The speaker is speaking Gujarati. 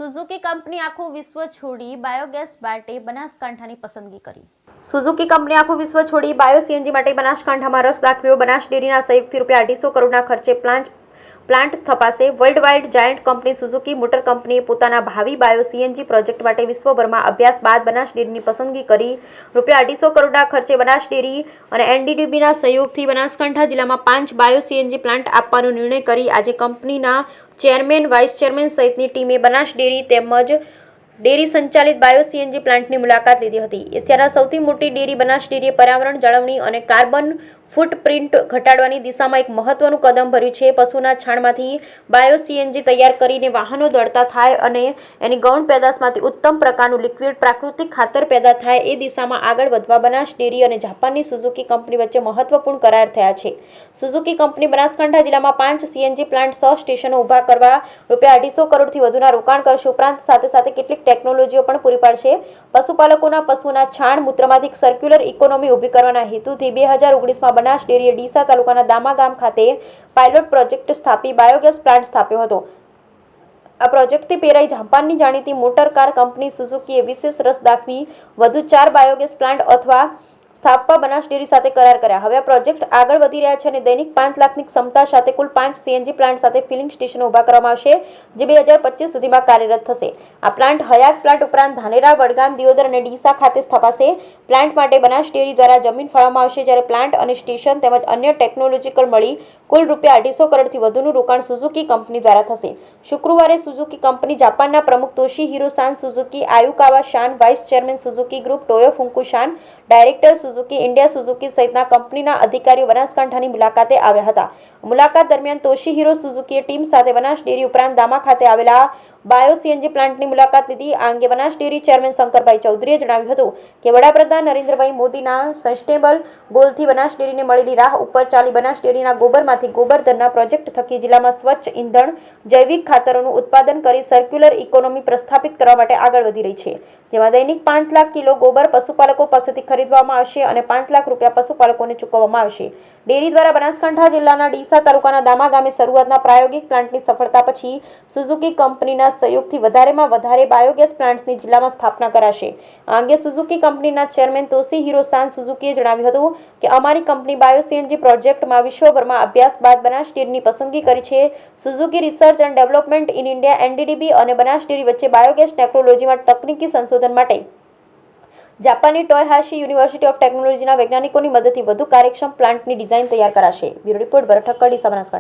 સુઝુકી કંપની આખું વિશ્વ છોડી બાયોગેસ માટે બનાસકાંઠાની પસંદગી કરી। સુઝુકી કંપની આખું વિશ્વ છોડી બાયો સીએનજી માટે બનાસકાંઠામાં રસ દાખવ્યો। બનાસ ડેરીના સહયોગથી ₹250 કરોડના ખર્ચે પ્લાન્ટ સ્થપાશે। World wide giant company Suzuki motor કંપનીએ પોતાના ભાવિ બાયો સીએનજી પ્રોજેક્ટ માટે વિશ્વભરમાં અભ્યાસ બાદ બનાસ ડેરીની પસંદગી કરી। ₹250 કરોડના ખર્ચે બનાસ ડેરી અને એનડીડીબીના સહયોગથી બનાસકાંઠા જિલ્લામાં 5 બાયો સીએનજી પ્લાન્ટ આપવાનો નિર્ણય કરી આજે કંપનીના ચેરમેન, વાઇસ ચેરમેન સહિતની ટીમે બનાસ ડેરી તેમજ ડેરી સંચાલિત બાયો સીએનજી પ્લાન્ટની મુલાકાત લીધી હતી। એશિયાના સૌથી મોટી ડેરી બનાસ ડેરીએ પર્યાવરણ જાળવણી અને કાર્બન ફૂટપ્રિન્ટ ઘટાડવાની દિશામાં એક મહત્વનું કદમ ભર્યું છે। પશુના છાણમાંથી બાયો સીએનજી તૈયાર કરીને વાહનો દોડતા થાય અને એની ગૌણ પેદાશમાંથી ઉત્તમ પ્રકારનું લિક્વિડ પ્રાકૃતિક ખાતર પેદા થાય એ દિશામાં આગળ વધવા બનાસ ડેરી અને જાપાનની સુઝુકી કંપની વચ્ચે મહત્વપૂર્ણ કરાર થયા છે। સુઝુકી કંપની બનાસકાંઠા જિલ્લામાં 5 સીએનજી પ્લાન્ટ 6 સ્ટેશનો ઊભા કરવા ₹250 કરોડથી વધુના રોકાણ કરશે। ઉપરાંત સાથે કેટલીક ટેકનોલોજીઓ પણ પૂરી પાડશે। પશુપાલકોના પશુના છાણ મૂત્રમાંથી સર્ક્યુલર ઇકોનોમી ઊભી કરવાના હેતુથી 2019માં બનાસ ડેરીએ ડીસા તાલુકાના દામા ગામ ખાતે પાયલોટ પ્રોજેક્ટ સ્થાપી બાયોગેસ પ્લાન્ટ સ્થાપ્યો હતો। આ પ્રોજેક્ટથી પેરાઈ જાપાનની જાણીતી મોટરકાર કંપની સુઝુકીએ વિશેષ રસ દાખવી વધુ 4 બાયોગેસ પ્લાન્ટ અથવા સ્થાપવા બનાસ ડેરી સાથે કરાર કર્યા। હવે આ પ્રોજેક્ટ આગળ વધી રહ્યા છે અને દૈનિક 5 લાખની ક્ષમતા સાથે કુલ 5 સીએનજી પ્લાન્ટ સાથે ફિલિંગ સ્ટેશનો ઊભા કરવામાં આવશે, જે 2025 સુધીમાં કાર્યરત થશે। આ પ્લાન્ટ હયાત પ્લાન્ટ ઉપરાંત ધાનેરા, વડગામ, દિયોદર અને ડીસા ખાતે સ્થપાશે। પ્લાન્ટ માટે બનાસ ડેરી દ્વારા જમીન ફાળવવામાં આવશે, જ્યારે પ્લાન્ટ અને સ્ટેશન તેમજ અન્ય ટેકનોલોજીકલ મળી કુલ ₹250 કરોડથી વધુનું રોકાણ સુઝુકી કંપની દ્વારા થશે। શુક્રવારે સુઝુકી કંપની જાપાનના પ્રમુખ તોશીહિરો સાન સુઝુકી, આયુકાવા શાન, વાઇસ ચેરમેન સુઝુકી ગ્રુપ, ટોયો ફુંકુ શાન, ડાયરેક્ટર સુઝુકી ઇન્ડિયા સુઝુકી સહિતના કંપનીના અધિકારીઓ બનાસકાંઠાની મુલાકાતે આવ્યા હતા। મુલાકાત દરમિયાન તોશીહિરો સુઝુકીએ ટીમ સાથે બનાસ ડેરી ઉપરાંત દામા ખાતે આવેલા બાયો સીએનજી પ્લાન્ટની મુલાકાત લીધી। આ અંગે બનાસ ડેરી ચેરમેન શંકરભાઈ ચૌધરીએ જણાવ્યું હતું કે વડાપ્રધાન નરેન્દ્રભાઈ મોદીના સસ્ટેનેબલ ગોલથી બનાસ ડેરીને મળેલી રાહ ઉપર ચાલી બનાસ ડેરીના ગોબરમાંથી ગોબરધનના પ્રોજેક્ટ થકી જિલ્લામાં સ્વચ્છ ઇંધણ, જૈવિક ખાતરોનું ઉત્પાદન કરી સર્ક્યુલર ઇકોનોમી પ્રસ્થાપિત કરવા માટે આગળ વધી રહી છે, જેમાં દૈનિક 5 લાખ કિલો ગોબર પશુપાલકો પાસેથી ખરીદવામાં આવશે અને ₹5 લાખ પશુપાલકોને ચૂકવવામાં આવશે। ડેરી દ્વારા બનાસકાંઠા જિલ્લાના ડીસા તાલુકાના દામા ગામે શરૂઆતના પ્રાયોગિક પ્લાન્ટની સફળતા પછી સુઝુકી કંપનીના સહયોગથી વધારેમાં વધારે બાયોગેસ પ્લાન્ટ્સની જિલ્લામાં સ્થાપના કરાશે। આ અંગે સુઝુકી કંપનીના ચેરમેન તોશીહિરો સાન સુઝુકીએ જણાવ્યું હતું કે અમારી કંપની બાયો સીએનજી પ્રોજેક્ટમાં વિશ્વભરમાં અભ્યાસ બાદ બનાસ ડેરીની પસંદગી કરી છે। Suzuki research and development in India NDDB અને બનાસ ડેરી વચ્ચે બાયોગેસ ટેકનોલોજીમાં તકનીકી સંશોધન માટે જાપાનની ટોયહાશી યુનિવર્સિટી ઓફ ટેકનોલોજીના વૈજ્ઞાનિકોની મદદથી વધુ કાર્યક્ષમ પ્લાન્ટની ડિઝાઇન તૈયાર કરાશે। બ્યુરો રિપોર્ટ ભરત ઠક્કર, ડીસા, બનાસકાંઠા।